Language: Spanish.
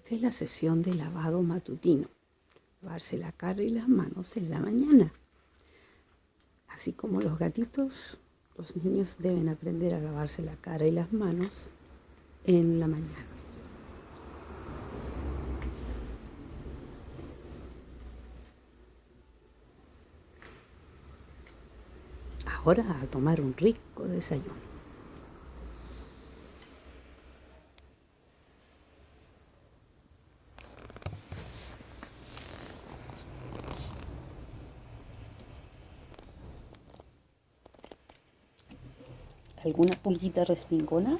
Esta es la sesión de lavado matutino. Lavarse la cara y las manos en la mañana. Así como los gatitos, los niños deben aprender a lavarse la cara y las manos en la mañana. Ahora a tomar un rico desayuno. ¿Alguna pulguita respingona?